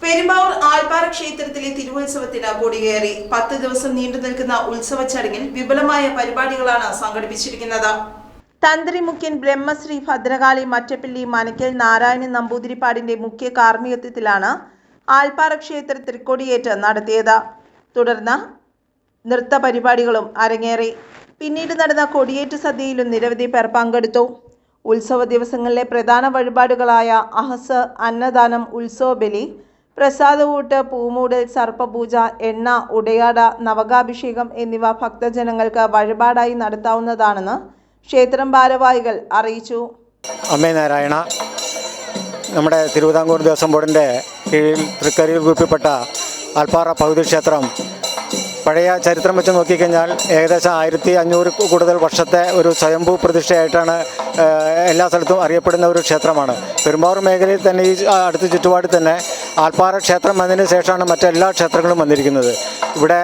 പെരുമ്പാവൂർ ആൽപ്പാറ ക്ഷേത്രത്തിലെ തിരുവുത്സവത്തിന് കൊടികയറി 10 ദിവസം നീണ്ടു നിൽക്കുന്ന ഉത്സവ ചടങ്ങിൽ വിപുലമായ പരിപാടികളാണ് സംഘടിപ്പിച്ചിരിക്കുന്നത്. തന്ത്രി മുഖ്യൻ ബ്രഹ്മശ്രീ ഭദ്രകാളി മറ്റപ്പിള്ളി മനക്കൽ നാരായണൻ നമ്പൂതിരിപ്പാടിന്റെ മുഖ്യ കാർമ്മികത്വത്തിലാണ് ആൽപ്പാറ ക്ഷേത്ര തൃക്കൊടിയേറ്റ് നടത്തിയത്. തുടർന്ന് നൃത്ത പരിപാടികളും അരങ്ങേറി. പിന്നീട് നടന്ന കൊടിയേറ്റ് സദ്യയിലും നിരവധി പേർ പങ്കെടുത്തു. ഉത്സവ ദിവസങ്ങളിലെ പ്രധാന വഴിപാടുകളായ അഹസ്, അന്നദാനം, ഉത്സവബലി, പ്രസാദകൂട്ട്, പൂമൂടൽ, സർപ്പപൂജ, എണ്ണ, ഉടയാട, നവകാഭിഷേകം എന്നിവ ഭക്തജനങ്ങൾക്ക് വഴിപാടായി നടത്താവുന്നതാണെന്ന് ക്ഷേത്രം ഭാരവാഹികൾ അറിയിച്ചു. അമ്മേ നാരായണ, നമ്മുടെ തിരുവിതാംകൂർ ദേവസ്വം ബോർഡിൻ്റെ കീഴിൽ തൃക്കരിയിൽ രൂപപ്പെട്ട ആൽപ്പാറ ഭഗവതി ക്ഷേത്രം പഴയ ചരിത്രം വെച്ച് നോക്കിക്കഴിഞ്ഞാൽ ഏകദേശം 1500 കൂടുതൽ വർഷത്തെ ഒരു സ്വയംഭൂ പ്രതിഷ്ഠയായിട്ടാണ് എല്ലാ സ്ഥലത്തും അറിയപ്പെടുന്ന ഒരു ക്ഷേത്രമാണ്. പെരുമ്പാവൂർ മേഖലയിൽ തന്നെ ഈ അടുത്ത ചുറ്റുപാട് തന്നെ ആൽപ്പാറ ക്ഷേത്രം വന്നതിന് ശേഷമാണ് മറ്റെല്ലാ ക്ഷേത്രങ്ങളും വന്നിരിക്കുന്നത്. ഇവിടെ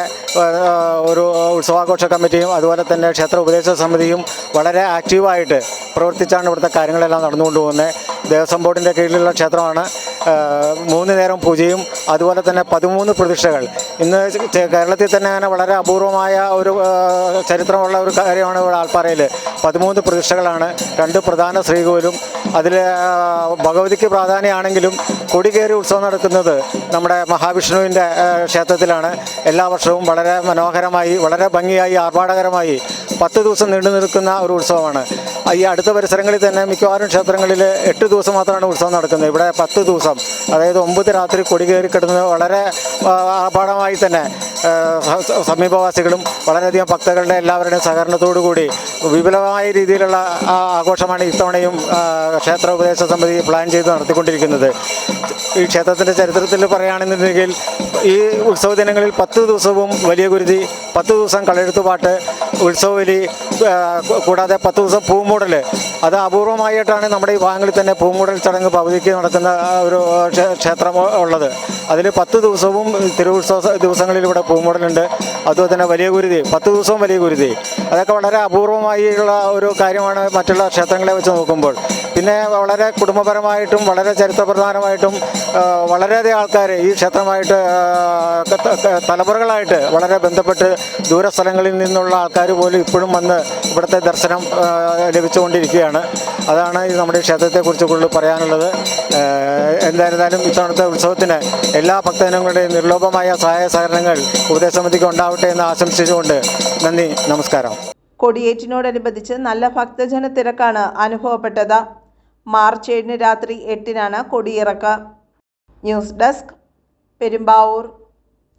ഒരു ഉത്സവാഘോഷ കമ്മിറ്റിയും അതുപോലെ തന്നെ ക്ഷേത്ര ഉപദേശ സമിതിയും വളരെ ആക്റ്റീവായിട്ട് പ്രവർത്തിച്ചാണ് ഇവിടുത്തെ കാര്യങ്ങളെല്ലാം നടന്നുകൊണ്ട് പോകുന്നത്. ദേവസ്വം ബോർഡിൻ്റെ കീഴിലുള്ള ക്ഷേത്രമാണ്. 3 നേരം പൂജയും അതുപോലെ തന്നെ 13 പ്രതിഷ്ഠകൾ. ഇന്ന് കേരളത്തിൽ തന്നെ അങ്ങനെ വളരെ അപൂർവമായ ഒരു ചരിത്രമുള്ള ഒരു കാര്യമാണ് ഇവിടെ ആൽപ്പാറയിൽ. 13 പ്രതിഷ്ഠകളാണ്. 2 പ്രധാന ശ്രീകോവിലും അതിൽ ഭഗവതിക്ക് പ്രാധാന്യമാണെങ്കിലും കൊടികയറി ഉത്സവം നടക്കുന്നത് നമ്മുടെ മഹാവിഷ്ണുവിൻ്റെ ക്ഷേത്രത്തിലാണ്. എല്ലാ വർഷവും വളരെ മനോഹരമായി, വളരെ ഭംഗിയായി, ആർഭാടകരമായി 10 ദിവസം നീണ്ടു നിൽക്കുന്ന ഒരു ഉത്സവമാണ്. ഈ അടുത്ത പരിസരങ്ങളിൽ തന്നെ മിക്കവാറും ക്ഷേത്രങ്ങളിൽ 8 ദിവസം മാത്രമാണ് ഉത്സവം നടക്കുന്നത്. ഇവിടെ 10 ദിവസം, അതായത് 9 രാത്രി കൊടി കയറി കിടന്നത് വളരെ ആർഭാടമായി തന്നെ സമീപവാസികളും വളരെയധികം ഭക്തകളുടെ എല്ലാവരുടെയും സഹകരണത്തോടു കൂടി വിപുലമായ രീതിയിലുള്ള ആഘോഷമാണ് ഇത്തവണയും ക്ഷേത്ര ഉപദേശ സമിതി പ്ലാൻ ചെയ്ത് നടത്തിക്കൊണ്ടിരിക്കുന്നത്. ഈ ക്ഷേത്രത്തിൻ്റെ ചരിത്രത്തിൽ പറയുകയാണെന്നുണ്ടെങ്കിൽ ഈ ഉത്സവ ദിനങ്ങളിൽ 10 ദിവസവും വലിയ ഗുരുതി, 10 ദിവസം കളയെഴുത്തുപാട്ട്, ഉത്സവബലി, കൂടാതെ 10 ദിവസം പൂമൂടൽ. അത് അപൂർവമായിട്ടാണ് നമ്മുടെ ഈ ഭാഗങ്ങളിൽ തന്നെ പൂമൂടൽ ചടങ്ങ് ഭഗവതിക്ക് നടക്കുന്ന ഒരു ക്ഷേത്രം ഉള്ളത്. അതിൽ 10 ദിവസവും തിരുവുത്സവ ദിവസങ്ങളിൽ ഇവിടെ പൂമൂടലുണ്ട്. അതുപോലെ തന്നെ വലിയ ഗുരുതി, 10 ദിവസവും വലിയ ഗുരുതി. അതൊക്കെ വളരെ അപൂർവമായുള്ള ഒരു കാര്യമാണ് മറ്റുള്ള ക്ഷേത്രങ്ങളെ വെച്ച് നോക്കുമ്പോൾ. പിന്നെ വളരെ കുടുംബപരമായിട്ടും വളരെ ചരിത്രപ്രധാനമായിട്ടും വളരെയധികം ആൾക്കാർ ഈ ക്ഷേത്രമായിട്ട് തലമുറകളായിട്ട് വളരെ ബന്ധപ്പെട്ട് ദൂരസ്ഥലങ്ങളിൽ നിന്നുള്ള ആൾക്കാർ പോലും ഇപ്പോഴും വന്ന് ഇവിടുത്തെ ദർശനം ലഭിച്ചുകൊണ്ടിരിക്കുകയാണ്. അതാണ് നമ്മുടെ ക്ഷേത്രത്തെക്കുറിച്ച് കൂടുതൽ പറയാനുള്ളത്. എന്തായിരുന്നാലും ഇത്തവണത്തെ ഉത്സവത്തിന് എല്ലാ ഭക്തജനങ്ങളുടെയും നിർലോഭമായ സഹായ സഹകരണങ്ങൾ ഉപദേശസമിതിക്ക് ഉണ്ടാവട്ടെ എന്ന് ആശംസിച്ചുകൊണ്ട് നന്ദി, നമസ്കാരം. കൊടിയേറ്റിനോടനുബന്ധിച്ച് നല്ല ഭക്തജന തിരക്കാണ് അനുഭവപ്പെട്ടത്. മാർച്ച് 7 രാത്രി 8 കൊടിയിറക്കം. News desk, Perumbavoor.